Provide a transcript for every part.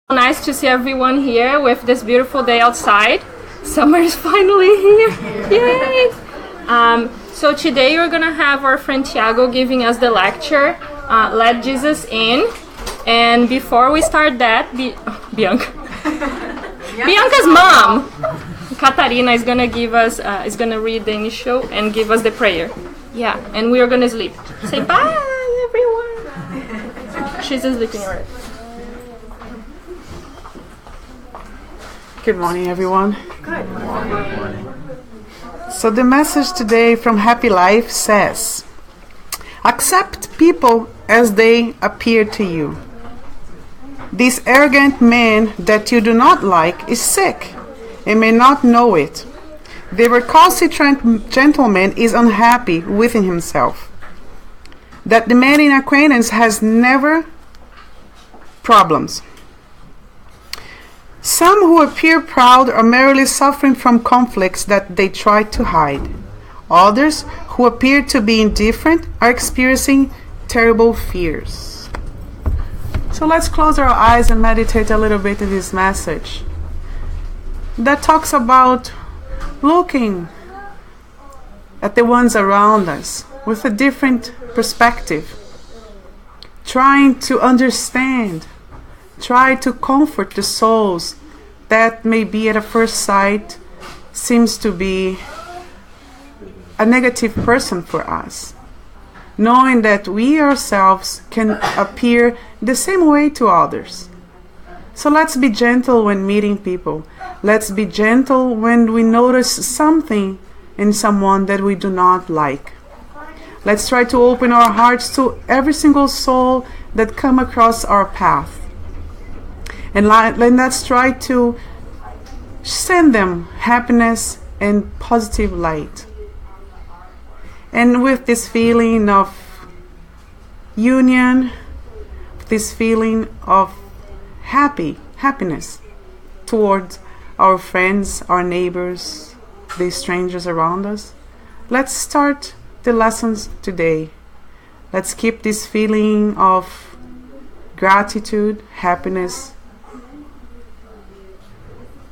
Nice to see everyone here with this beautiful day outside. Summer is finally here. Yay! So today we're gonna have our friend Tiago giving us the lecture, Let Jesus In. And before we start that, Bianca's mom, Catarina, is gonna give us, is gonna read the initial and give us the prayer. Yeah, and we are gonna sleep. Say bye, everyone. She's sleeping already. Good morning, everyone. Good morning. So the message today from Happy Life says, accept people as they appear to you. This arrogant man that you do not like is sick and may not know it. The recalcitrant gentleman is unhappy within himself. That the man in acquaintance has never problems. Some who appear proud are merely suffering from conflicts that they try to hide. Others who appear to be indifferent are experiencing terrible fears. So let's close our eyes and meditate a little bit in this message that talks about looking at the ones around us with a different perspective, trying to understand, try to comfort the souls that maybe at a first sight seems to be a negative person for us, knowing that we ourselves can appear the same way to others. So let's be gentle when meeting people. Let's be gentle when we notice something in someone that we do not like. Let's try to open our hearts to every single soul that come across our path. And let's try to send them happiness and positive light. And with this feeling of union, this feeling of happiness towards our friends, our neighbors, the strangers around us, let's start the lessons today. Let's keep this feeling of gratitude, happiness,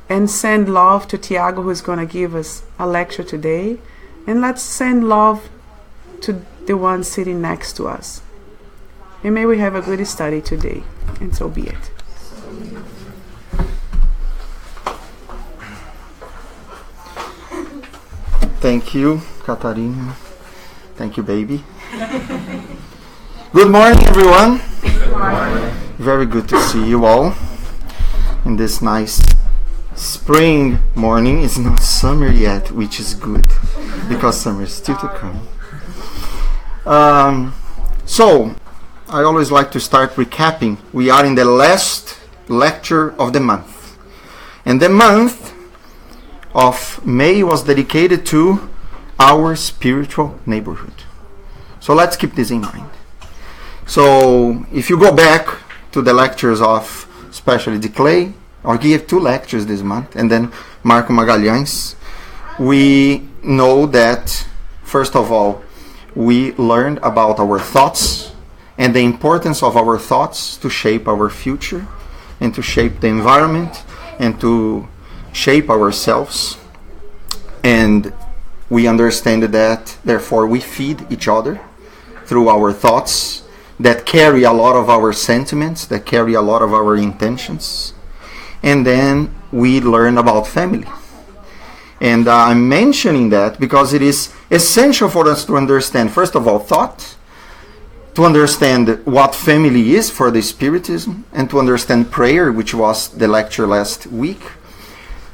and send love to Tiago, who is going to give us a lecture today. And let's send love to the one sitting next to us. And may we have a good study today. And so be it. Thank you, Catarina. Thank you, baby. Good morning, everyone. Good morning. Very good to see you all in this nice spring morning. It's not summer yet, which is good because summer is still to come. So I always like to start recapping. We are in the last lecture of the month, and the month of May was dedicated to our spiritual neighborhood. So let's keep this in mind. So if you go back to the lectures of especially the Clay, I'll give 2 lectures this month, and then Marco Magalhães, we know that, first of all, we learned about our thoughts and the importance of our thoughts to shape our future and to shape the environment and to shape ourselves. And we understand that, therefore, we feed each other through our thoughts that carry a lot of our sentiments, that carry a lot of our intentions. And then we learn about family. And I'm mentioning that because it is essential for us to understand, first of all, thought, to understand what family is for the Spiritism, and to understand prayer, which was the lecture last week.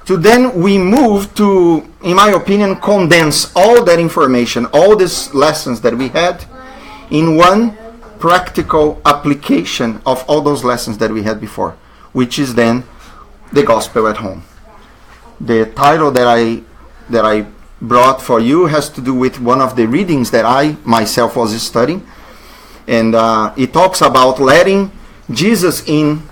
So then we move to, in my opinion, condense all that information, all these lessons that we had, in one practical application of all those lessons that we had before, which is then the gospel at home. The title that I brought for you has to do with one of the readings that I myself was studying, and it talks about letting Jesus in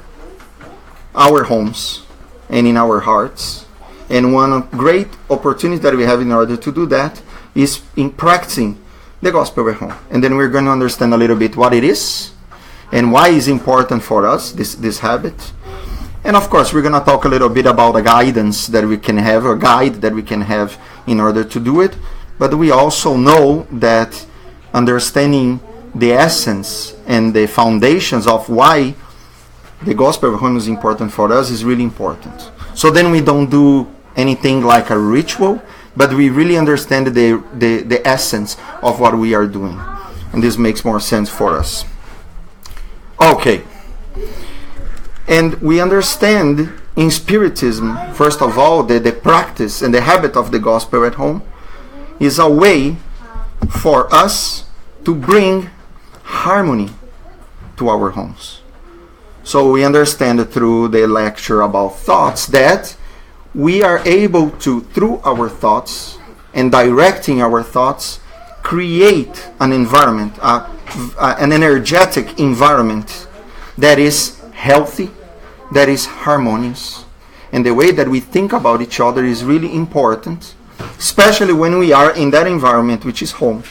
our homes and in our hearts. And one great opportunity that we have in order to do that is in practicing the gospel at home. And then we're going to understand a little bit what it is and why it's important for us, this habit. And of course, we're going to talk a little bit about a guidance that we can have, a guide that we can have in order to do it. But we also know that understanding the essence and the foundations of why the gospel of home is important for us is really important. So then we don't do anything like a ritual, but we really understand the essence of what we are doing. And this makes more sense for us. Okay. And we understand in Spiritism, first of all, the practice and the habit of the gospel at home is a way for us to bring harmony to our homes. So we understand through the lecture about thoughts that we are able to, through our thoughts and directing our thoughts, create an environment, an energetic environment that is healthy, that is harmonious. And the way that we think about each other is really important, especially when we are in that environment which is home.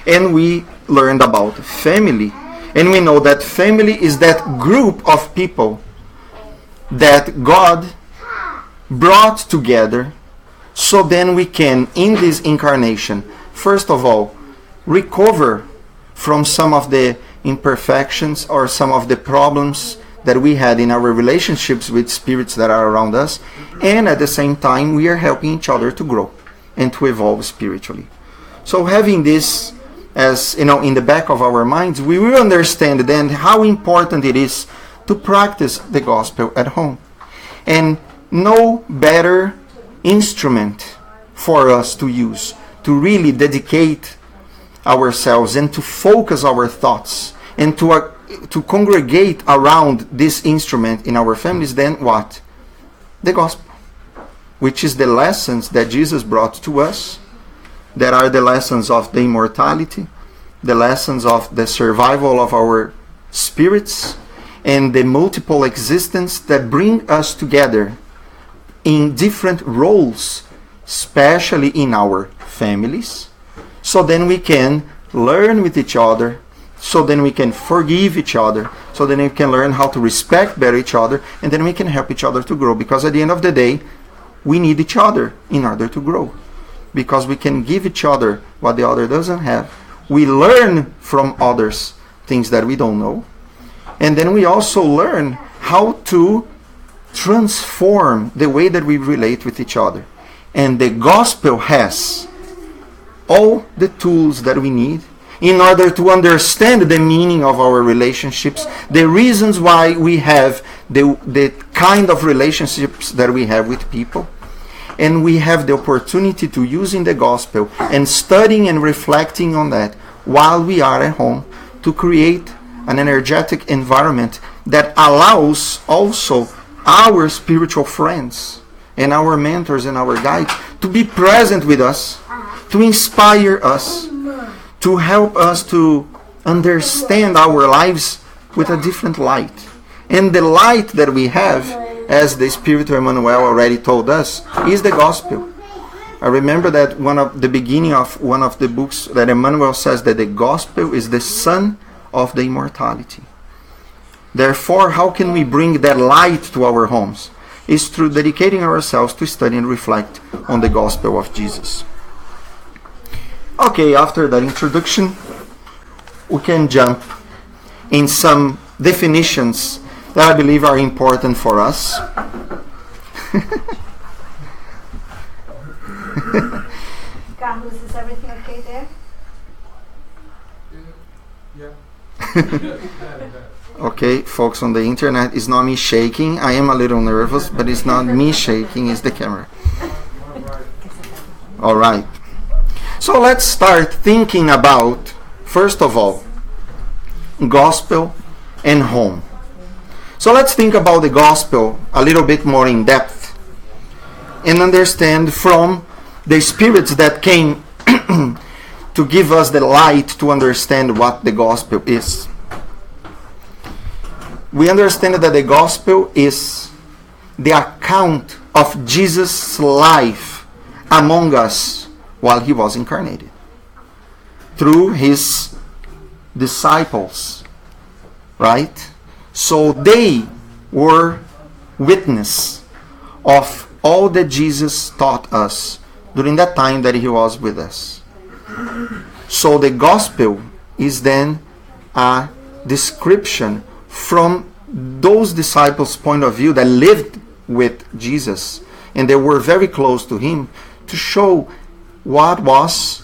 And we learned about family. And we know that family is that group of people that God brought together so then we can, in this incarnation, first of all, recover from some of the imperfections or some of the problems that we had in our relationships with spirits that are around us, and at the same time we are helping each other to grow and to evolve spiritually. So having this as in the back of our minds, we will understand then how important it is to practice the gospel at home. And no better instrument for us to use to really dedicate ourselves and to focus our thoughts and to congregate around this instrument in our families than what? The gospel, which is the lessons that Jesus brought to us, that are the lessons of the immortality, the lessons of the survival of our spirits, and the multiple existence that bring us together in different roles, especially in our families, so then we can learn with each other, so then we can forgive each other, so then we can learn how to respect better each other, and then we can help each other to grow. Because at the end of the day, we need each other in order to grow. Because we can give each other what the other doesn't have. We learn from others things that we don't know. And then we also learn how to transform the way that we relate with each other. And the gospel has all the tools that we need in order to understand the meaning of our relationships, the reasons why we have the kind of relationships that we have with people. And we have the opportunity to using the gospel and studying and reflecting on that while we are at home to create an energetic environment that allows also our spiritual friends and our mentors and our guides to be present with us, to inspire us, to help us to understand our lives with a different light. And the light that we have, as the Spirit of Emmanuel already told us, is the gospel. I remember that one of the beginning of one of the books that Emmanuel says that the gospel is the sun of the immortality. Therefore, how can we bring that light to our homes? Is through dedicating ourselves to study and reflect on the gospel of Jesus. Okay, after that introduction, we can jump in some definitions that I believe are important for us. Carlos, is everything okay there? Yeah. Okay, folks on the internet, it's not me shaking. I am a little nervous, but it's not me shaking, it's the camera. All right. So let's start thinking about, first of all, gospel and home. So let's think about the gospel a little bit more in depth and understand from the spirits that came to give us the light to understand what the gospel is. We understand that the gospel is the account of Jesus' life among us while he was incarnated through his disciples, right? So they were witness of all that Jesus taught us during that time that he was with us. So the gospel is then a description from those disciples' point of view that lived with Jesus and they were very close to him, to show what was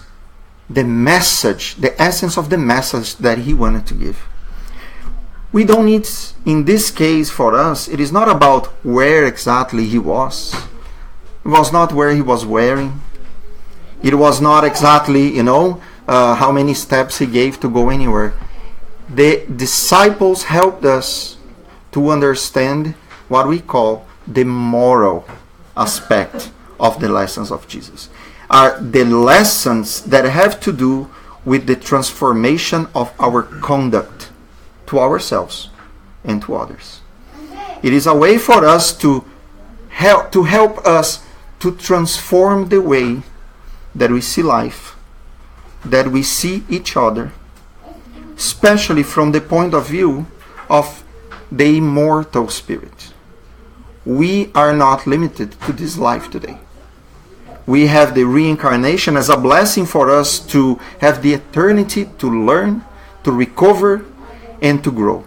the message, the essence of the message that he wanted to give. We don't need, in this case for us, it is not about where exactly he was. It was not where he was wearing. It was not exactly, how many steps he gave to go anywhere. The disciples helped us to understand what we call the moral aspect of the lessons of Jesus. Are the lessons that have to do with the transformation of our conduct to ourselves and to others. It is a way for us to help us to transform the way that we see life, that we see each other, especially from the point of view of the immortal spirit. We are not limited to this life today. We have the reincarnation as a blessing for us to have the eternity to learn, to recover, and to grow.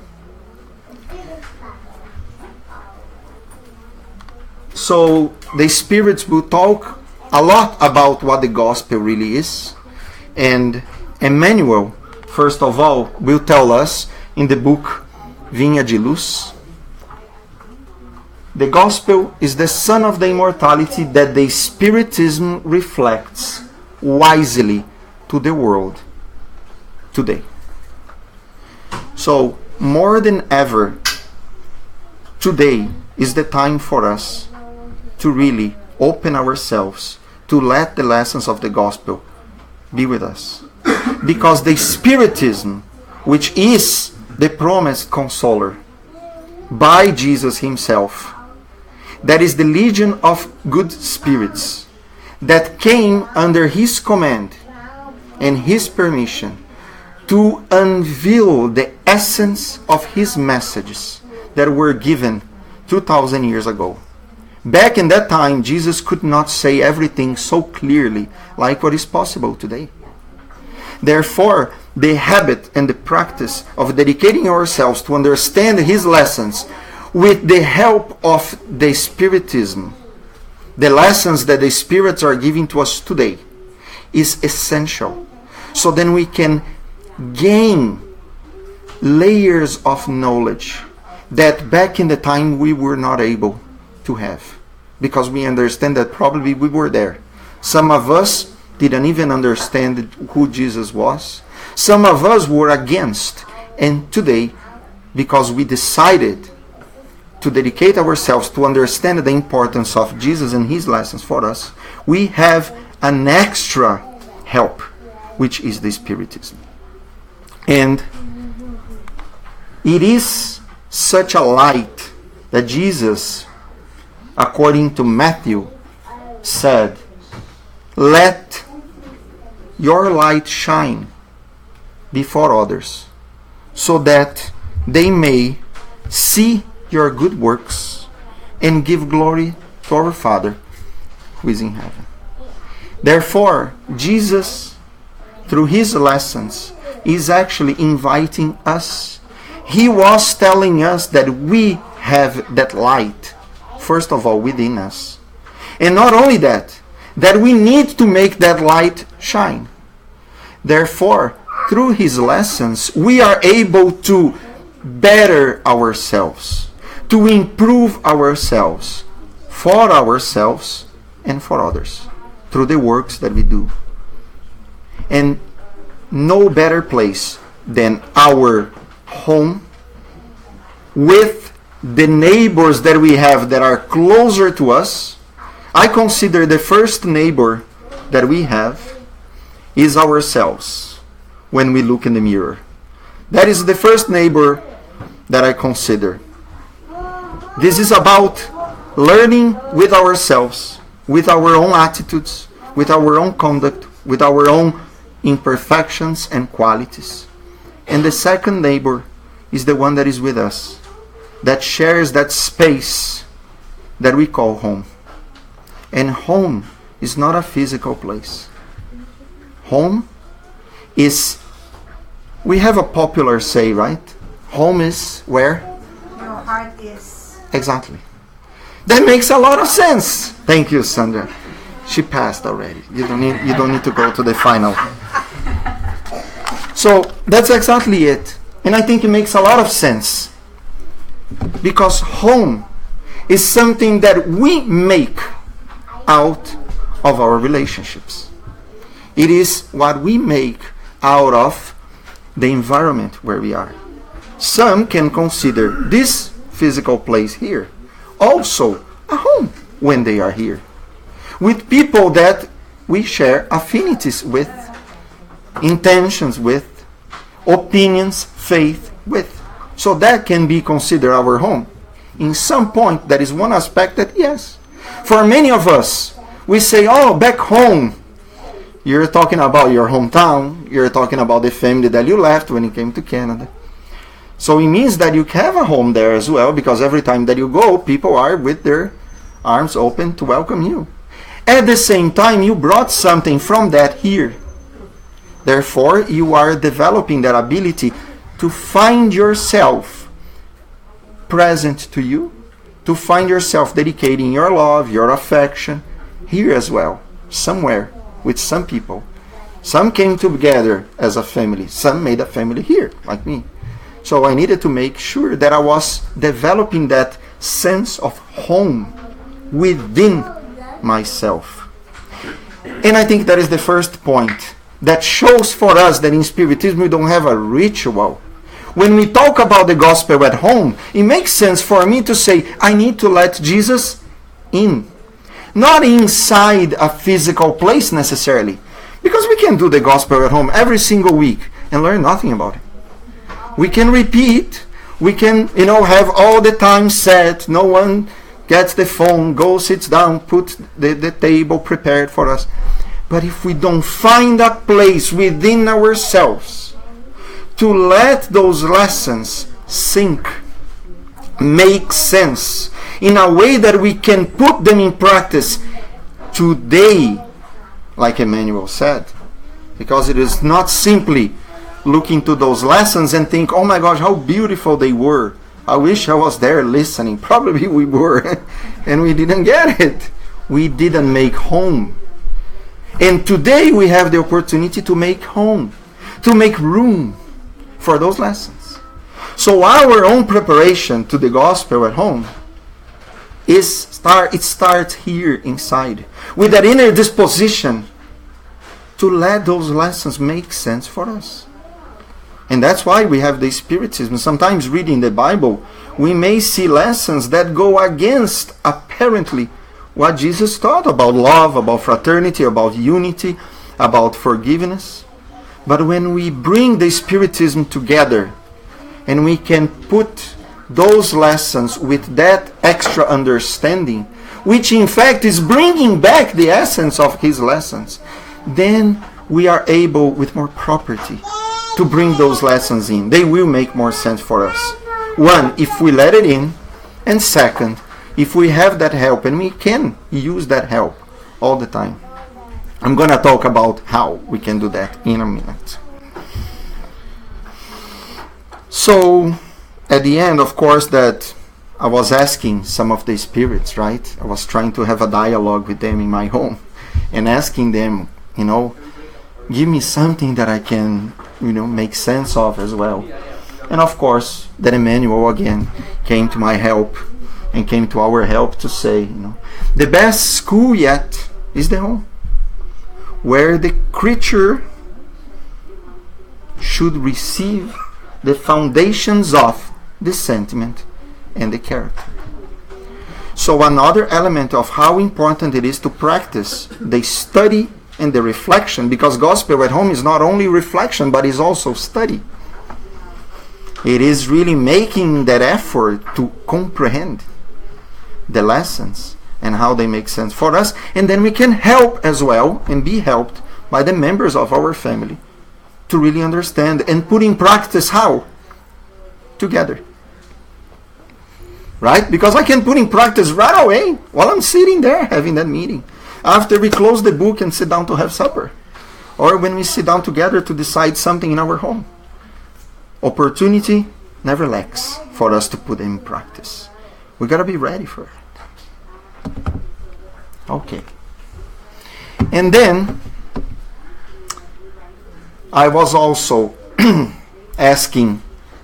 So the spirits will talk a lot about what the gospel really is. And Emmanuel, first of all, will tell us in the book Vinha de Luz, the gospel is the son of the immortality that the Spiritism reflects wisely to the world today. So, more than ever, today is the time for us to really open ourselves to let the lessons of the gospel be with us. Because the Spiritism, which is the promised consoler by Jesus himself, that is the legion of good spirits that came under his command and his permission to unveil the essence of his messages that were given 2,000 years ago. Back in that time, Jesus could not say everything so clearly like what is possible today. Therefore, the habit and the practice of dedicating ourselves to understand his lessons with the help of the Spiritism, the lessons that the spirits are giving to us today, is essential. So then we can gain layers of knowledge that back in the time we were not able to have, because we understand that probably we were there. Some of us didn't even understand who Jesus was. Some of us were against. And today, because we decided to dedicate ourselves to understand the importance of Jesus and his lessons for us, we have an extra help, which is the Spiritism. And it is such a light that Jesus, according to Matthew, said, "Let your light shine before others, so that they may see your good works and give glory to our Father who is in heaven." Therefore, Jesus, through his lessons, is actually inviting us. He was telling us that we have that light, first of all, within us. And not only that, that we need to make that light shine. Therefore, through his lessons, we are able to better ourselves, to improve ourselves, for ourselves and for others, through the works that we do. And no better place than our home, with the neighbors that we have that are closer to us. I consider the first neighbor that we have is ourselves when we look in the mirror. That is the first neighbor that I consider. This is about learning with ourselves, with our own attitudes, with our own conduct, with our own imperfections and qualities. And the second neighbor is the one that is with us, that shares that space that we call home. And home is not a physical place. Home is, we have a popular say, right? Home is where? Your heart is. Exactly. That makes a lot of sense. Thank you, Sandra. She passed already. You don't need to go to the final. So that's exactly it. And I think it makes a lot of sense. Because home is something that we make out of our relationships. It is what we make out of the environment where we are. Some can consider this physical place here also a home when they are here, with people that we share affinities with, intentions with, opinions, faith with. So that can be considered our home. In some point, that is one aspect that, yes, for many of us, we say, oh, back home. You're talking about your hometown. You're talking about the family that you left when you came to Canada. So it means that you have a home there as well, because every time that you go, people are with their arms open to welcome you. At the same time, you brought something from that here. Therefore, you are developing that ability to find yourself present to you, to find yourself dedicating your love, your affection here as well, somewhere, with some people. Some came together as a family. Some made a family here, like me. So I needed to make sure that I was developing that sense of home within myself. And I think that is the first point that shows for us that in Spiritism we don't have a ritual. When we talk about the gospel at home, it makes sense for me to say, I need to let Jesus in. Not inside a physical place necessarily. Because we can do the gospel at home every single week and learn nothing about it. We can repeat. We can, have all the time set. No one gets the phone, goes, sits down, put the table prepared for us. But if we don't find a place within ourselves to let those lessons sink, make sense, in a way that we can put them in practice today, like Emmanuel said, because it is not simply looking to those lessons and think, oh my gosh, how beautiful they were. I wish I was there listening. Probably we were, and we didn't get it. We didn't make home. And today we have the opportunity to make home, to make room for those lessons. So our own preparation to the gospel at home it starts here inside, with that inner disposition to let those lessons make sense for us. And that's why we have the Spiritism. Sometimes reading the Bible, we may see lessons that go against, apparently, what Jesus taught about love, about fraternity, about unity, about forgiveness. But when we bring the Spiritism together, and we can put those lessons with that extra understanding, which in fact is bringing back the essence of his lessons, then we are able with more property to bring those lessons in. They will make more sense for us. One, if we let it in, and second, if we have that help, and we can use that help all the time. I'm going to talk about how we can do that in a minute. So, at the end, of course, that I was asking some of the spirits, right? I was trying to have a dialogue with them in my home and asking them, give me something that I can, make sense of as well. And of course, that Emmanuel again came to my help and came to our help to say, the best school yet is the home, where the creature should receive the foundations of the sentiment and the character. So another element of how important it is to practice the study and the reflection, because gospel at home is not only reflection, but is also study. It is really making that effort to comprehend the lessons and how they make sense for us, and then we can help as well and be helped by the members of our family to really understand and put in practice how? Together. right? Because I can put in practice right away while I'm sitting there having that meeting. After we close the book and sit down to have supper. Or when we sit down together to decide something in our home. Opportunity never lacks for us to put in practice. We got to be ready for it. Okay. And then I was also asking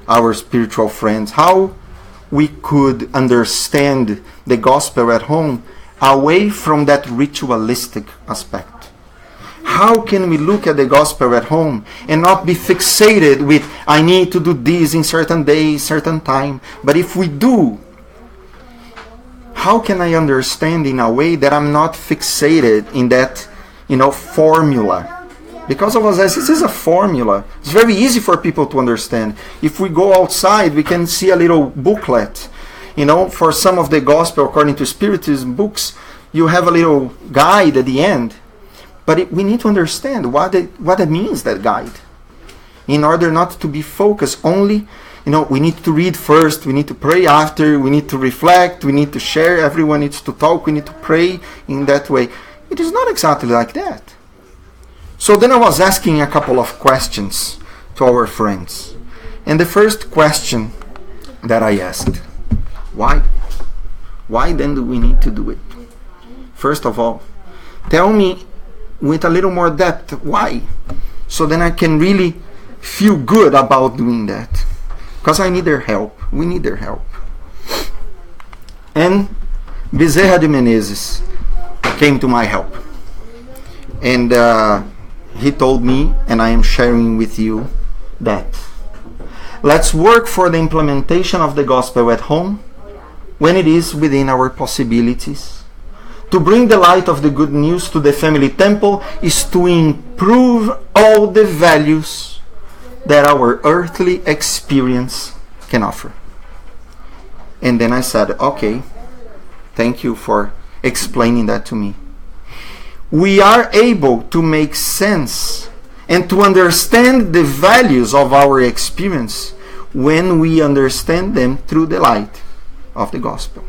our spiritual friends how we could understand the gospel at home away from that ritualistic aspect. How can we look at the gospel at home and not be fixated with, I need to do this in certain days, certain time. But if we do, how can I understand in a way that I'm not fixated in that, formula? Because I was asking, this is a formula. It's very easy for people to understand. If we go outside, we can see a little booklet. For some of the gospel, according to Spiritism books, you have a little guide at the end. But we need to understand what it means, that guide. In order not to be focused only, we need to read first, we need to pray after, we need to reflect, we need to share, everyone needs to talk, we need to pray in that way. It is not exactly like that. So then I was asking a couple of questions to our friends. And the first question that I asked, why? Why then do we need to do it? First of all, tell me with a little more depth why. So then I can really feel good about doing that. Because I need their help. We need their help. And Bezerra de Menezes came to my help. And he told me, and I am sharing with you, that let's work for the implementation of the gospel at home when it is within our possibilities. To bring the light of the good news to the family temple is to improve all the values that our earthly experience can offer. And then I said, okay, thank you for explaining that to me. We are able to make sense and to understand the values of our experience when we understand them through the light of the gospel.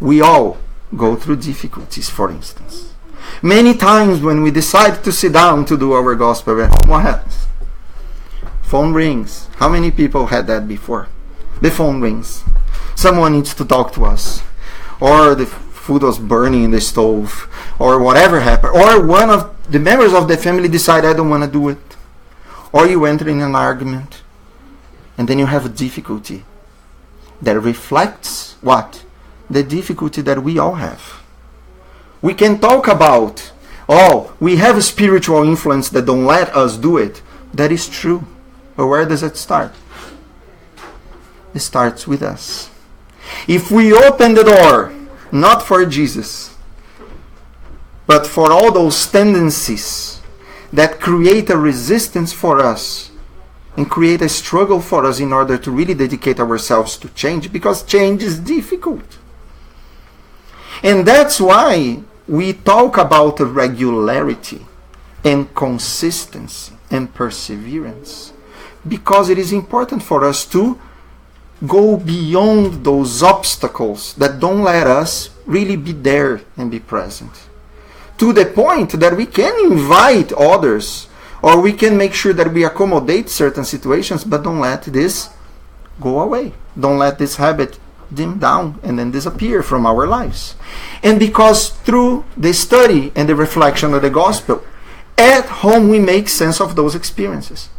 We all go through difficulties, for instance. Many times when we decide to sit down to do our gospel at home, what happens? Phone rings. How many people had that before? The phone rings. Someone needs to talk to us. Or the food was burning in the stove. Or whatever happened. Or one of the members of the family decide, I don't want to do it. Or you enter in an argument. And then you have a difficulty that reflects what? The difficulty that we all have. We can talk about, we have a spiritual influence that don't let us do it. That is true. But where does it start? It starts with us. If we open the door, not for Jesus, but for all those tendencies that create a resistance for us and create a struggle for us in order to really dedicate ourselves to change, because change is difficult. And that's why we talk about regularity and consistency and perseverance. Because it is important for us to go beyond those obstacles that don't let us really be there and be present. To the point that we can invite others, or we can make sure that we accommodate certain situations, but don't let this go away. Don't let this habit dim down and then disappear from our lives. And because through the study and the reflection of the gospel, at home we make sense of those experiences.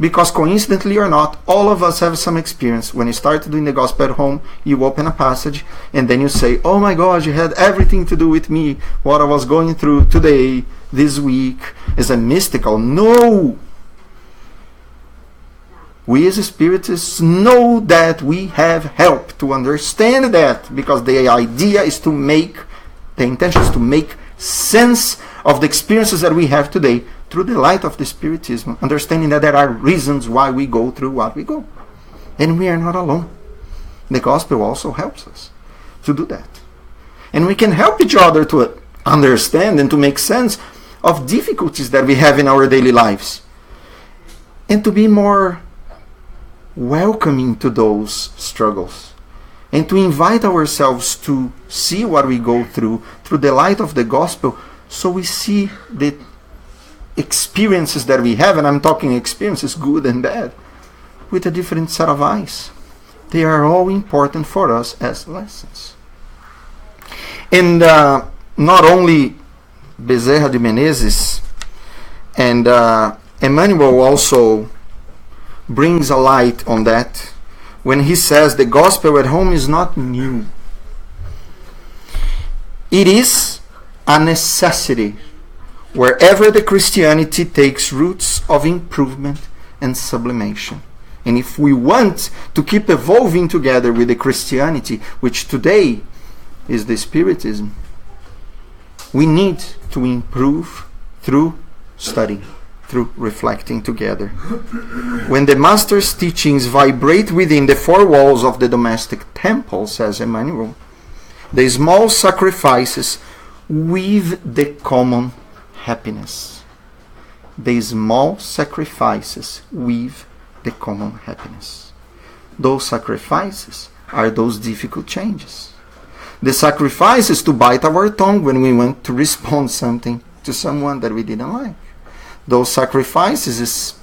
Because coincidentally or not, all of us have some experience. When you start doing the gospel at home, you open a passage and then you say, oh my God, you had everything to do with me. What I was going through today, this week, is a mystical. No! We as Spiritists know that we have help to understand that, because the idea is to make, the intention is to make sense of the experiences that we have today through the light of the Spiritism, understanding that there are reasons why we go through what we go. And we are not alone. The gospel also helps us to do that. And we can help each other to understand and to make sense of difficulties that we have in our daily lives. And to be more welcoming to those struggles. and to invite ourselves to see what we go through the light of the gospel, so we see the experiences that we have, and I'm talking experiences, good and bad, with a different set of eyes. They are all important for us as lessons. And not only Bezerra de Menezes, and Emmanuel also brings a light on that when he says the gospel at home is not new. It is a necessity wherever the Christianity takes roots of improvement and sublimation. And if we want to keep evolving together with the Christianity, which today is the Spiritism, we need to improve through study, through reflecting together. When the Master's teachings vibrate within the four walls of the domestic temple, says Emmanuel, the small sacrifices weave the common happiness. The small sacrifices weave the common happiness. Those sacrifices are those difficult changes. The sacrifices to bite our tongue when we want to respond something to someone that we didn't like. Those sacrifices is,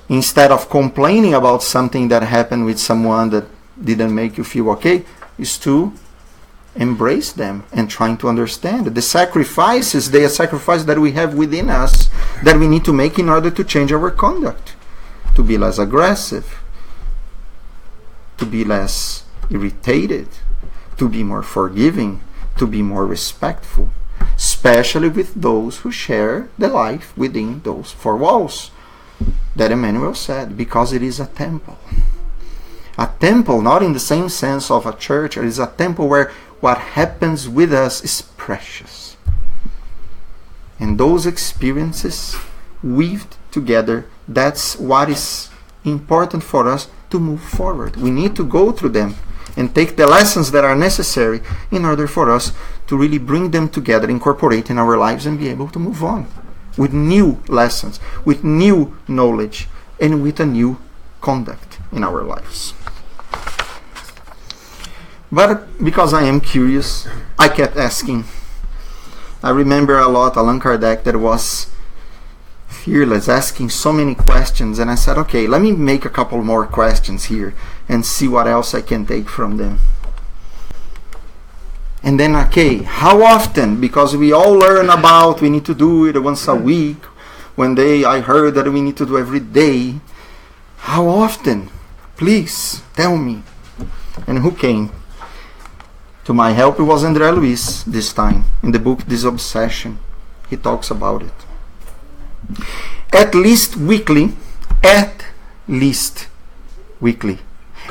instead of complaining about something that happened with someone that didn't make you feel okay, is to embrace them and trying to understand. The sacrifices, they are sacrifices that we have within us that we need to make in order to change our conduct, to be less aggressive, to be less irritated, to be more forgiving, to be more respectful, especially with those who share the life within those four walls that Emmanuel said, because it is a temple. A temple, not in the same sense of a church, it is a temple where what happens with us is precious. And those experiences weaved together, that's what is important for us to move forward. We need to go through them and take the lessons that are necessary in order for us to really bring them together, incorporate in our lives, and be able to move on with new lessons, with new knowledge, and with a new conduct in our lives. But because I am curious, I kept asking. I remember a lot Allan Kardec that was fearless, asking so many questions, and I said, okay, let me make a couple more questions here and see what else I can take from them. And then, okay, how often? Because we all learn about we need to do it once a week. One day I heard that we need to do every day. How often? Please tell me. And who came? To my help, it was André Luiz this time. In the book Disobsession, he talks about it. At least weekly. At least weekly.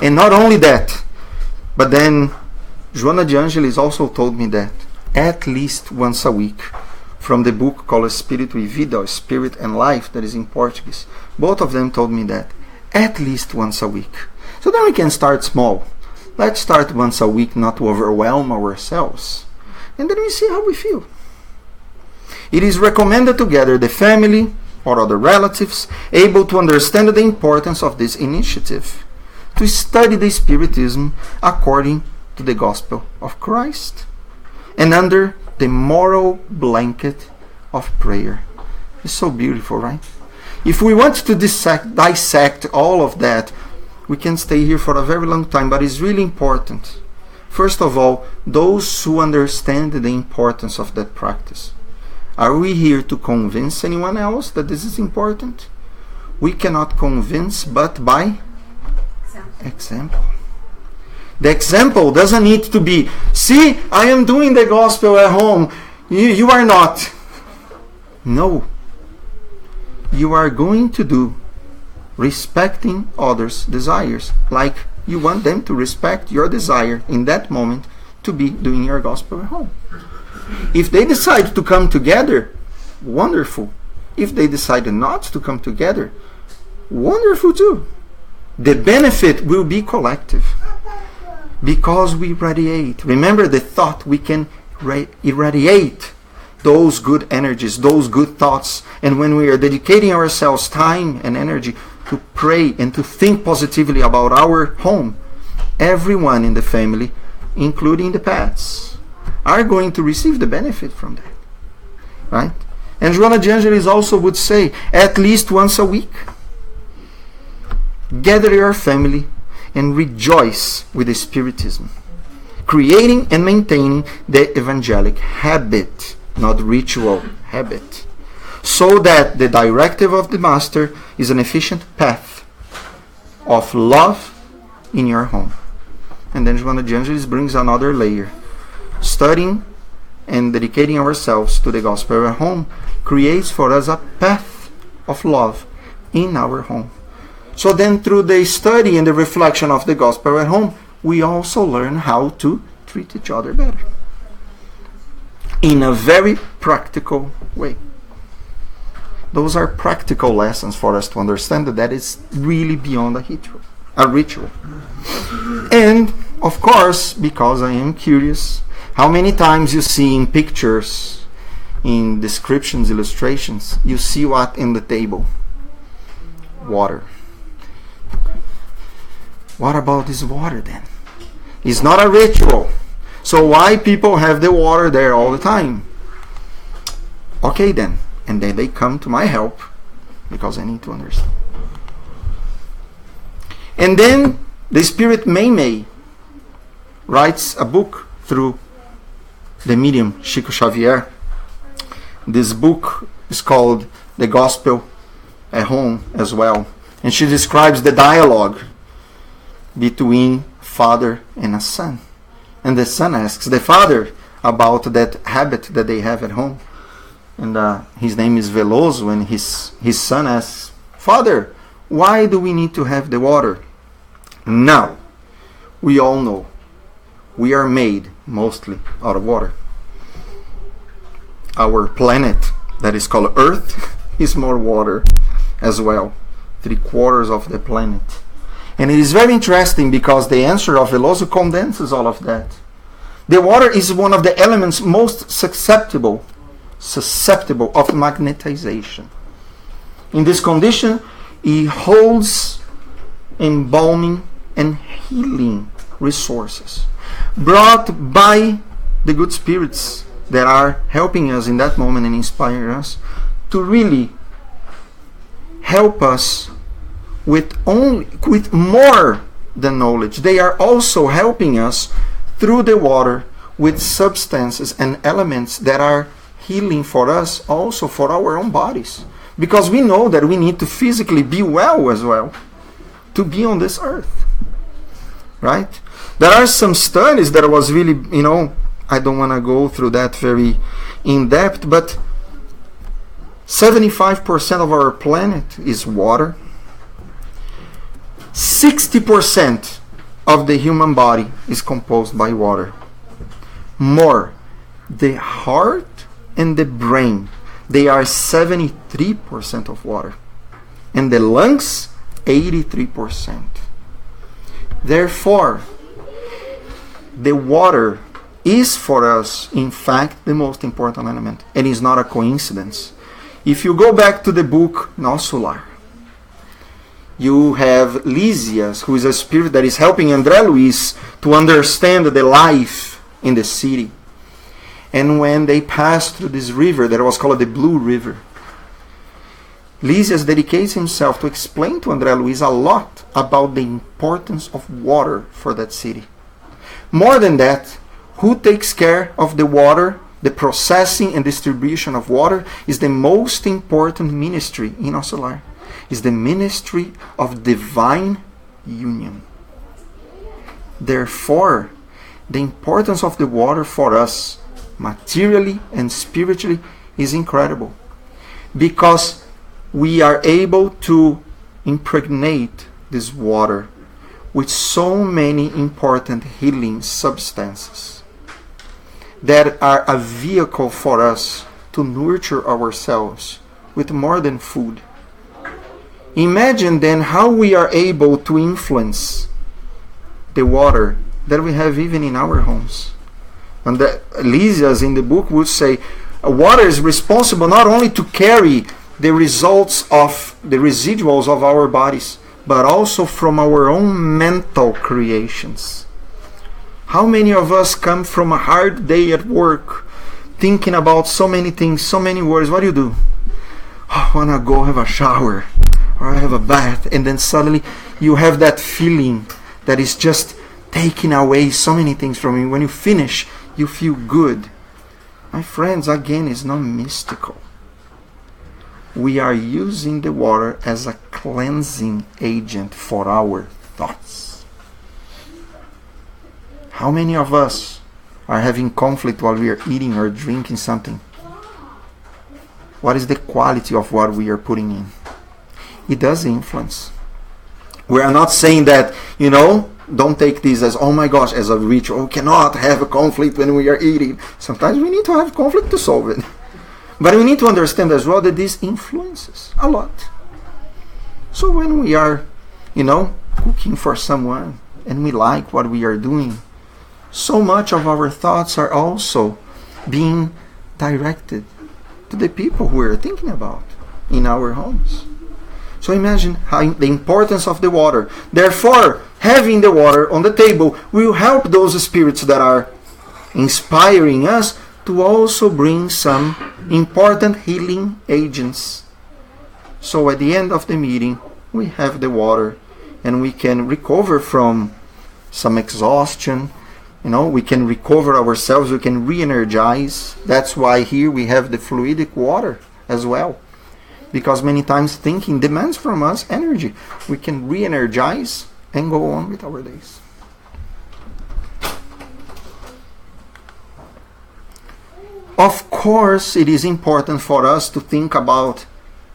And not only that, but then Joana de Angelis also told me that at least once a week, from the book called Espírito e Vida, Spirit and Life, that is in Portuguese. Both of them told me that at least once a week. So then we can start small. Let's start once a week, not to overwhelm ourselves. And then we see how we feel. It is recommended to gather the family or other relatives able to understand the importance of this initiative, to study the Spiritism according to the gospel of Christ and under the moral blanket of prayer. It's so beautiful, right? If we want to dissect all of that, we can stay here for a very long time, but it's really important. First of all, those who understand the importance of that practice. Are we here to convince anyone else that this is important? We cannot convince but by example. The example doesn't need to be, see, I am doing the gospel at home. You are not. No. You are going to do respecting others' desires, like you want them to respect your desire in that moment to be doing your gospel at home. If they decide to come together, wonderful. If they decide not to come together, wonderful too. The benefit will be collective because we radiate. Remember the thought, we can irradiate those good energies, those good thoughts. And when we are dedicating ourselves time and energy to pray and to think positively about our home, everyone in the family, including the pets, are going to receive the benefit from that. Right? And Joana de Angelis also would say, at least once a week, gather your family and rejoice with the Spiritism, creating and maintaining the evangelic habit, not ritual habit, so that the directive of the Master is an efficient path of love in your home. And then Joana de Angelis brings another layer. Studying and dedicating ourselves to the gospel at home creates for us a path of love in our home. So then through the study and the reflection of the gospel at home, we also learn how to treat each other better in a very practical way. Those are practical lessons for us to understand that is really beyond a ritual. And of course, because I am curious, how many times you see in pictures, in descriptions, illustrations, you see what in the table? Water. What about this water then? It's not a ritual. So why people have the water there all the time? Okay then. And then they come to my help because I need to understand. And then the Spirit Meimei writes a book through the medium Chico Xavier. This book is called The Gospel at Home as well. And she describes the dialogue between father and a son. And the son asks the father about that habit that they have at home. And his name is Veloso, and his son asks, Father, why do we need to have the water? Now, we all know we are made mostly out of water. Our planet, that is called Earth, is more water as well. 3/4 of the planet. And it is very interesting because the answer of Veloso condenses all of that. The water is one of the elements most susceptible of magnetization. In this condition, it holds embalming and healing resources brought by the good spirits that are helping us in that moment and inspiring us to really help us with more than knowledge. They are also helping us through the water with substances and elements that are healing for us, also for our own bodies. Because we know that we need to physically be well as well to be on this earth. Right? There are some studies that was really, I don't want to go through that very in depth, but 75% of our planet is water. 60% of the human body is composed by water. More, the heart and the brain, they are 73% of water. And the lungs, 83%. Therefore, the water is for us, in fact, the most important element. And it's not a coincidence. If you go back to the book Nosso Lar, you have Lysias, who is a spirit that is helping André Luiz to understand the life in the city. And when they passed through this river that was called the Blue River, Lysias dedicates himself to explain to André Luiz a lot about the importance of water for that city. More than that, who takes care of the water, the processing and distribution of water, is the most important ministry in Nosso Lar. Is the ministry of divine union. Therefore, the importance of the water for us, materially and spiritually, is incredible. Because we are able to impregnate this water with so many important healing substances that are a vehicle for us to nurture ourselves with more than food. Imagine then how we are able to influence the water that we have even in our homes. And Lysias in the book would say, water is responsible not only to carry the results of the residuals of our bodies, but also from our own mental creations. How many of us come from a hard day at work, thinking about so many things, so many worries? What do? Oh, I want to go have a shower or have a bath, and then suddenly you have that feeling that is just taking away so many things from you. When you finish, you feel good. My friends, again, it's not mystical. We are using the water as a cleansing agent for our thoughts. How many of us are having conflict while we are eating or drinking something? What is the quality of what we are putting in? It does influence. We are not saying that, don't take this as, oh my gosh, as a ritual. We cannot have a conflict when we are eating. Sometimes we need to have conflict to solve it. But we need to understand as well that this influences a lot. So when we are, cooking for someone and we like what we are doing, so much of our thoughts are also being directed to the people who we are thinking about in our homes. So imagine how the importance of the water. Therefore, having the water on the table will help those spirits that are inspiring us to also bring some important healing agents. So at the end of the meeting, we have the water and we can recover from some exhaustion. We can recover ourselves, we can re-energize. That's why here we have the fluidic water as well. Because many times thinking demands from us energy. We can re-energize and go on with our days. Of course, it is important for us to think about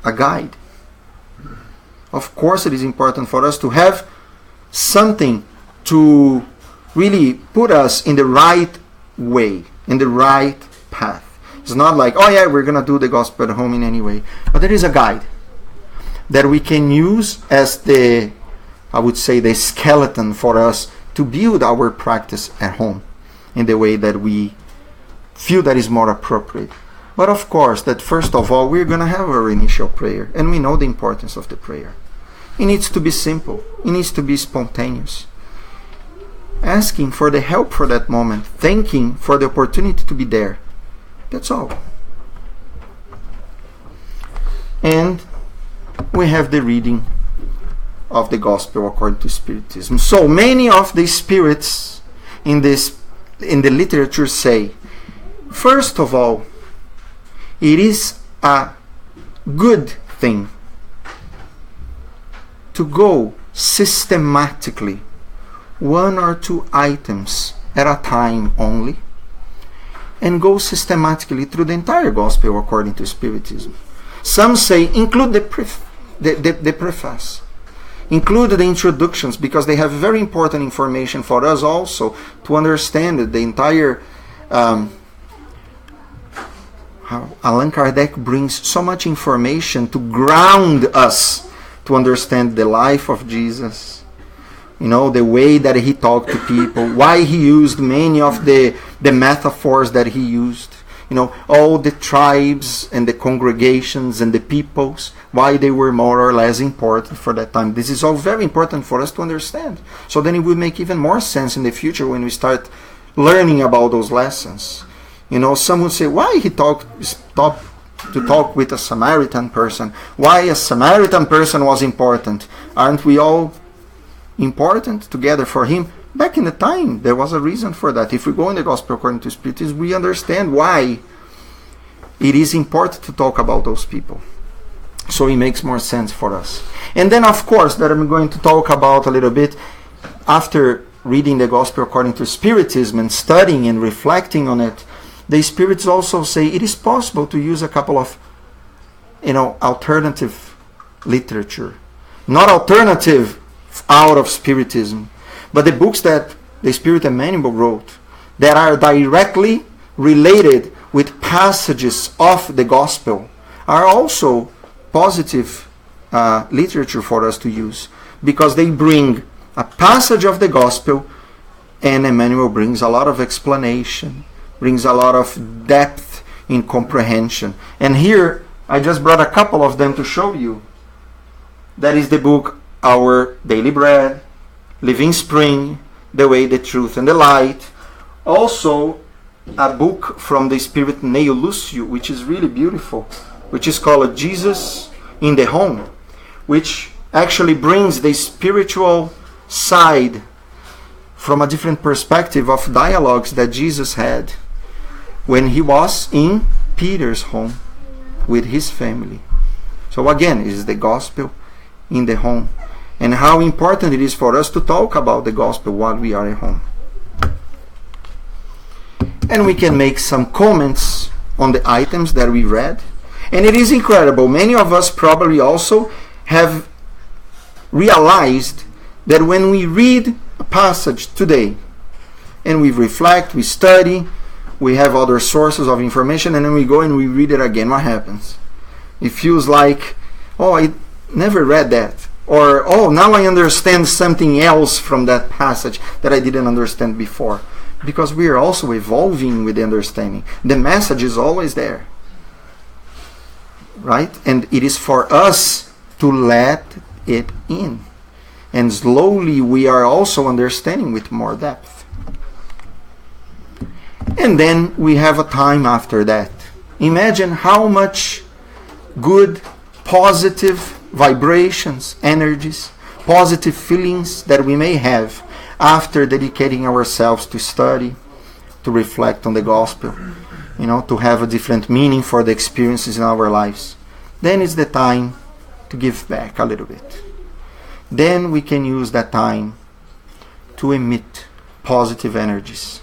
a guide. Of course, it is important for us to have something to really put us in the right way, in the right path. It's not like, oh yeah, we're going to do the gospel at home in any way. But there is a guide that we can use as the skeleton for us to build our practice at home in the way that we feel that is more appropriate. But of course, that first of all, we're going to have our initial prayer, and we know the importance of the prayer. It needs to be simple. It needs to be spontaneous. Asking for the help for that moment, thanking for the opportunity to be there. That's all. And we have the reading of the Gospel according to Spiritism. So many of the spirits in the literature say, first of all, it is a good thing to go systematically 1 or 2 items at a time only, and go systematically through the entire Gospel according to Spiritism. Some say include the preface, include the introductions, because they have very important information for us also to understand the entire. How Allan Kardec brings so much information to ground us to understand the life of Jesus. The way that he talked to people, why he used many of the metaphors that he used. All the tribes and the congregations and the peoples, why they were more or less important for that time. This is all very important for us to understand. So then it will make even more sense in the future when we start learning about those lessons. Some would say, why he stopped to talk with a Samaritan person? Why a Samaritan person was important? Aren't we all important together for him? Back in the time, there was a reason for that. If we go in the Gospel according to Spiritism, we understand why it is important to talk about those people. So it makes more sense for us. And then, of course, that I'm going to talk about a little bit after reading the Gospel according to Spiritism and studying and reflecting on it. The spirits also say it is possible to use a couple of, alternative literature. Not alternative out of Spiritism, but the books that the Spirit Emmanuel wrote that are directly related with passages of the Gospel are also positive literature for us to use, because they bring a passage of the Gospel, and Emmanuel brings a lot of explanation, brings a lot of depth in comprehension. And here I just brought a couple of them to show you. That is the book Our Daily Bread, Living Spring, The Way, the Truth, and the Light. Also, a book from the Spirit Neo Lucio, which is really beautiful, which is called Jesus in the Home, which actually brings the spiritual side from a different perspective of dialogues that Jesus had when he was in Peter's home with his family. So again, it is the gospel in the home, and how important it is for us to talk about the gospel while we are at home. And we can make some comments on the items that we read. And it is incredible. Many of us probably also have realized that when we read a passage today and we reflect, we study, we have other sources of information, and then we go and we read it again, what happens? It feels like, oh, I never read that. Or, oh, now I understand something else from that passage that I didn't understand before. Because we are also evolving with the understanding. The message is always there. Right? And it is for us to let it in. And slowly we are also understanding with more depth. And then we have a time after that. Imagine how much good, positive vibrations, energies, positive feelings that we may have after dedicating ourselves to study, to reflect on the gospel, to have a different meaning for the experiences in our lives. Then it's the time to give back a little bit. Then we can use that time to emit positive energies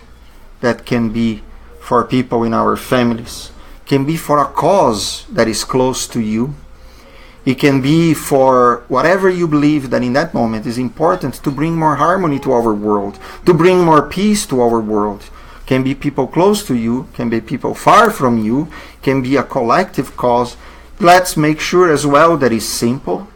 that can be for people in our families, can be for a cause that is close to you. It can be for whatever you believe that in that moment is important to bring more harmony to our world, to bring more peace to our world. Can be people close to you, can be people far from you, can be a collective cause. Let's make sure as well that it's simple,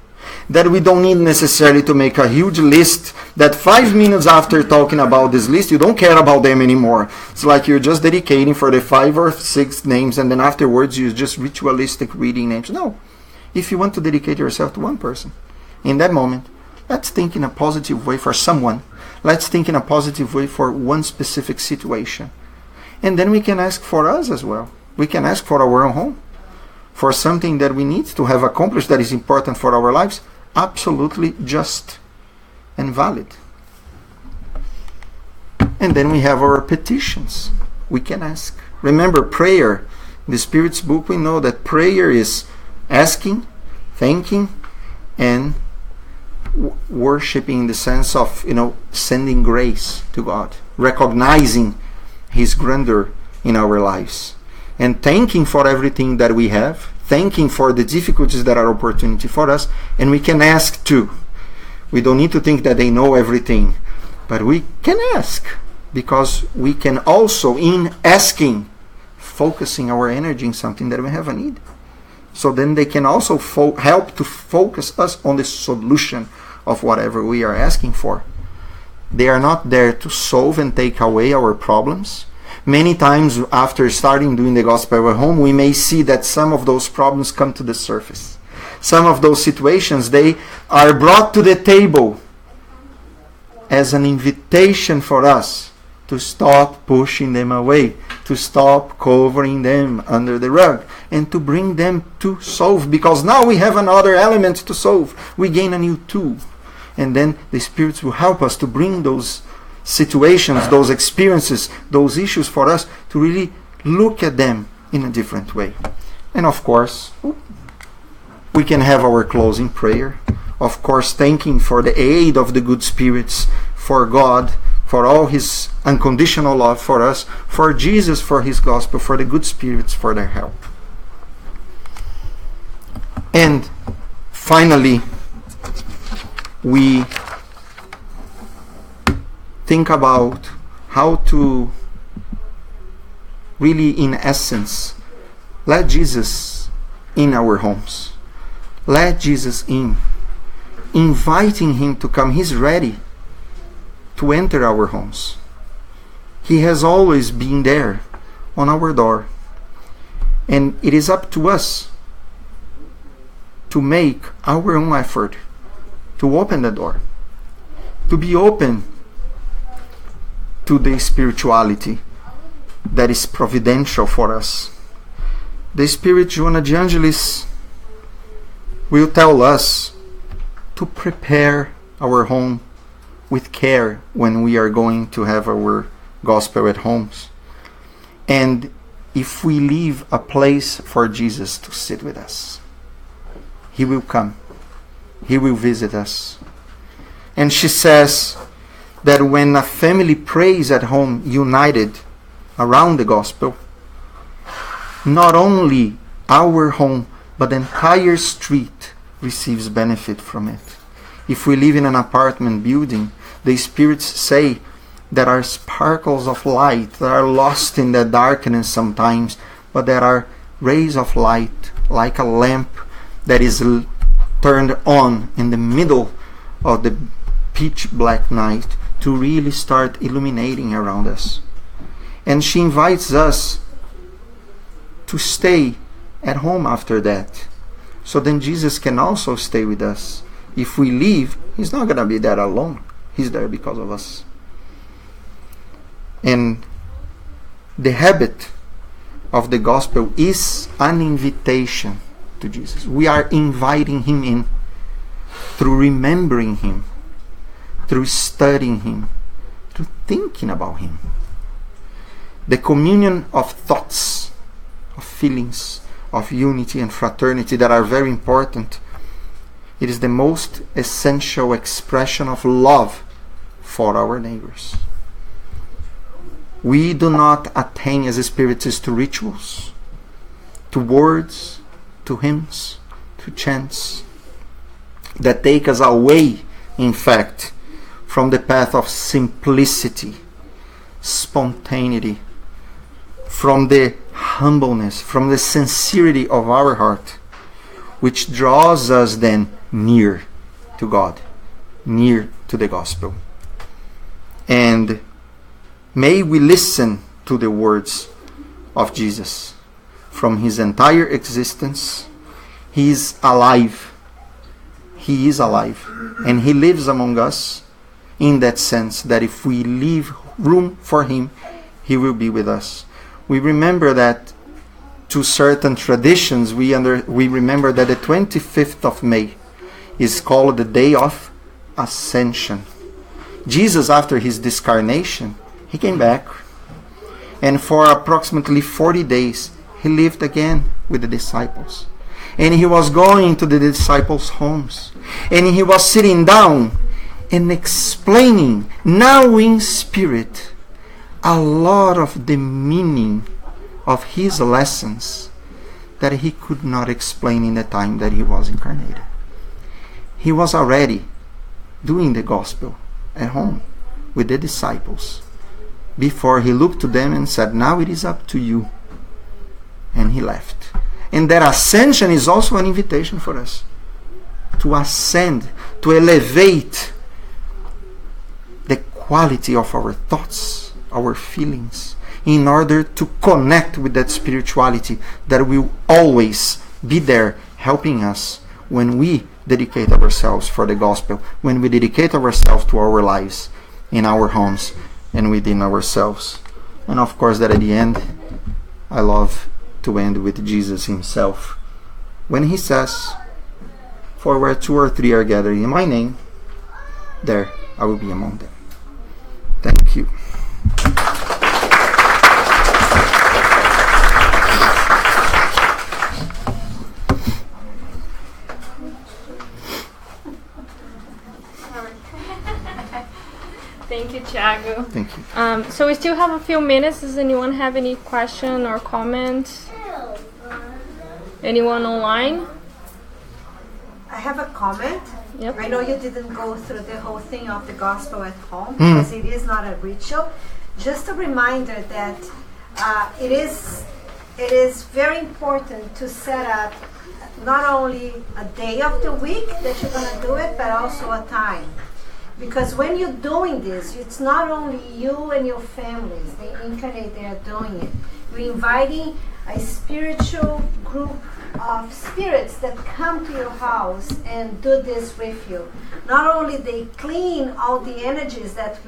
that we don't need necessarily to make a huge list, that 5 minutes after talking about this list, you don't care about them anymore. It's like you're just dedicating for the 5 or 6 names, and then afterwards you just ritualistic reading names. No. If you want to dedicate yourself to one person, in that moment, let's think in a positive way for someone. Let's think in a positive way for one specific situation. And then we can ask for us as well. We can ask for our own home, for something that we need to have accomplished that is important for our lives. Absolutely just and valid. And then we have our petitions. We can ask. Remember, prayer, in the Spirit's book, we know that prayer is asking, thanking, and worshiping in the sense of, sending grace to God, recognizing His grandeur in our lives, and thanking for everything that we have, thanking for the difficulties that are opportunity for us, and we can ask too. We don't need to think that they know everything, but we can ask, because we can also, in asking, focusing our energy in something that we have a need. So then they can also help to focus us on the solution of whatever we are asking for. They are not there to solve and take away our problems. Many times after starting doing the gospel at home, we may see that some of those problems come to the surface. Some of those situations, they are brought to the table as an invitation for us to stop pushing them away, to stop covering them under the rug, and to bring them to solve, because now we have another element to solve. We gain a new tool. And then the spirits will help us to bring those situations, those experiences, those issues for us to really look at them in a different way. And of course, we can have our closing prayer. Of course, thanking for the aid of the good spirits, for God, for all His unconditional love for us, for Jesus, for His gospel, for the good spirits, for their help. And finally, we think about how to really, in essence, let Jesus in our homes. Let Jesus in. Inviting Him to come. He's ready to enter our homes. He has always been there on our door. And it is up to us to make our own effort to open the door, to be open to the spirituality that is providential for us. The Spirit Joana de Angelis will tell us to prepare our home with care when we are going to have our gospel at homes. And if we leave a place for Jesus to sit with us, He will come. He will visit us. And she says that when a family prays at home united around the gospel, not only our home, but the entire street receives benefit from it. If we live in an apartment building, the spirits say there are sparkles of light that are lost in the darkness sometimes, but there are rays of light, like a lamp that is turned on in the middle of the pitch black night to really start illuminating around us. And she invites us to stay at home after that, so then Jesus can also stay with us. If we leave, He's not going to be there alone. He's there because of us. And the habit of the gospel is an invitation to Jesus. We are inviting Him in through remembering Him, through studying Him, through thinking about Him. The communion of thoughts, of feelings, of unity and fraternity that are very important. It is the most essential expression of love for our neighbors. We do not attain as Spiritists to rituals, to words, to hymns, to chants that take us away, in fact, from the path of simplicity, spontaneity, from the humbleness, from the sincerity of our heart, which draws us then near to God, near to the gospel. And may we listen to the words of Jesus. From His entire existence, He is alive. He is alive. And He lives among us in that sense that if we leave room for Him, He will be with us. We remember that to certain traditions, we remember that the 25th of May is called the Day of Ascension. Jesus, after His discarnation, He came back. And for approximately 40 days, He lived again with the disciples. And He was going to the disciples' homes. And He was sitting down and explaining, now in spirit, a lot of the meaning of His lessons that He could not explain in the time that He was incarnated. He was already doing the gospel at home with the disciples before He looked to them and said, now it is up to you. And He left. And that ascension is also an invitation for us to ascend, to elevate the quality of our thoughts, our feelings, in order to connect with that spirituality that will always be there helping us when we dedicate ourselves for the gospel, when we dedicate ourselves to our lives, in our homes and within ourselves. And of course that at the end, I love to end with Jesus Himself when He says, for where 2 or 3 are gathered in my name, there I will be among them. Thank you. Thank you, Tiago. Thank you. So we still have a few minutes. Does anyone have any question or comment? Anyone online? I have a comment. Yep. I know you didn't go through the whole thing of the gospel at home because it is not a ritual. Just a reminder that it is very important to set up not only a day of the week that you're going to do it, but also a time. Because when you're doing this, it's not only you and your families, the incarnate, they are doing it. You're inviting a spiritual group of spirits that come to your house and do this with you. Not only they clean all the energies that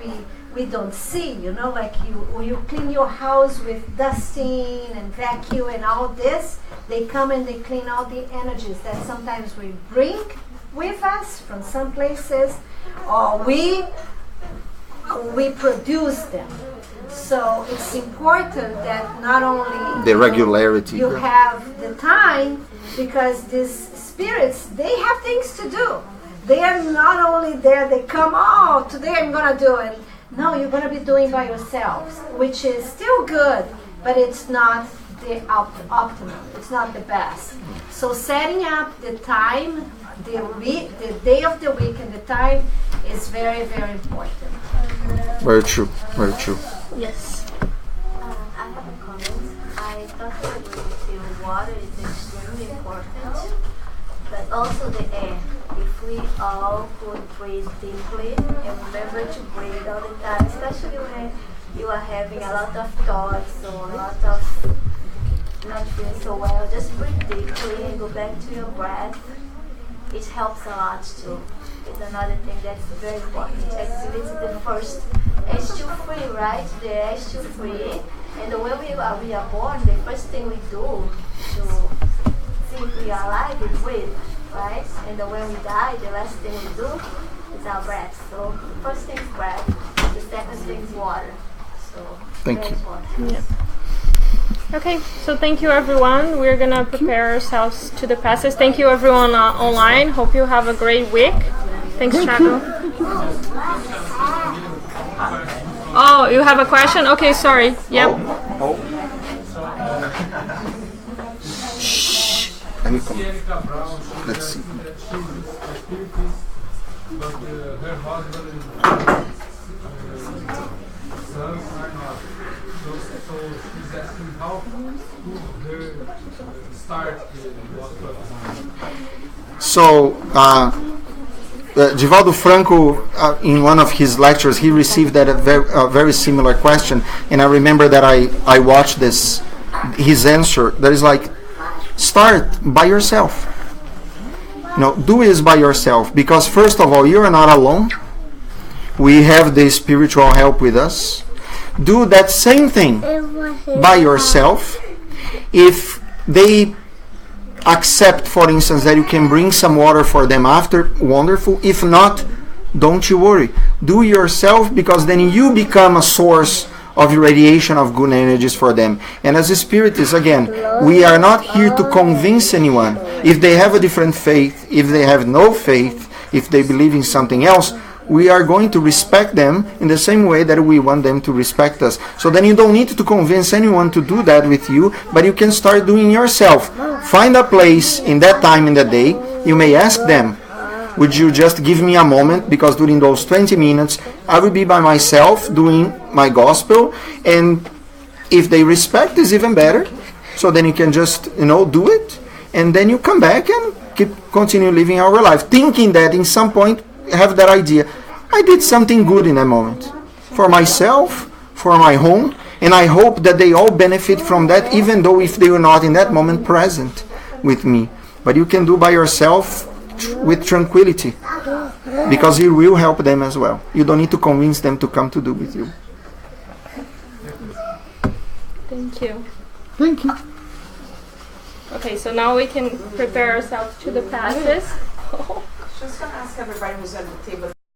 we don't see, like you clean your house with dusting and vacuum and all this, they come and they clean all the energies that sometimes we bring with us from some places, or we produce them. So it's important that not only The regularity. you have the time, because these spirits, they have things to do. They are not only there, they come, oh, today I'm going to do it. No, you're going to be doing by yourselves, which is still good, but it's not the optimum. It's not the best. So setting up the time, the day of the week and the time is very, very important. Very true. Very true. Yes. I have a comment. I totally agree with you. Water is extremely important, but also the air. If we all could breathe deeply and remember to breathe all the time, especially when you are having a lot of thoughts or a lot of not feeling so well, just breathe deeply and go back to your breath. It helps a lot too. It's another thing that's very important. Actually, it's the first H2 right? The H2 and when we are born, the first thing we do to see if we are alive is breathe, right? And when we die, the last thing we do is our breath. So the first thing is breath, the second thing is water. So Thank you. Yeah. Okay, so thank you everyone. We're gonna prepare ourselves to the passes. Thank you everyone online. Hope you have a great week. Thanks, Tiago. Oh, you have a question? Okay, sorry. Yep. Shh. Let me come. Let's see. But her husband and sons are not. So she's asking how could her start what program. So, Divaldo Franco, in one of his lectures, he received that a very similar question, and I remember that I watched his answer. That is like, start by yourself. Do this by yourself, because first of all, you are not alone. We have the spiritual help with us. Do that same thing by yourself. If they accept, for instance, that you can bring some water for them after, wonderful. If not, don't you worry. Do yourself, because then you become a source of radiation of good energies for them. And as a spiritist, again, we are not here to convince anyone. If they have a different faith, if they have no faith, if they believe in something else, we are going to respect them in the same way that we want them to respect us. So then you don't need to convince anyone to do that with you, but you can start doing yourself. Find a place in that time in the day. You may ask them, would you just give me a moment, because during those 20 minutes I will be by myself doing my gospel, and if they respect, is even better. So then you can just do it, and then you come back and continue living our life, thinking that in some point have that idea, I did something good in that moment for myself, for my home, and I hope that they all benefit from that, even though if they were not in that moment present with me. But you can do by yourself with tranquility, because it will help them as well. You don't need to convince them to come to do with you. Thank you. Thank you. Okay, so now we can prepare ourselves to the passes. Just going to ask everybody who's at the table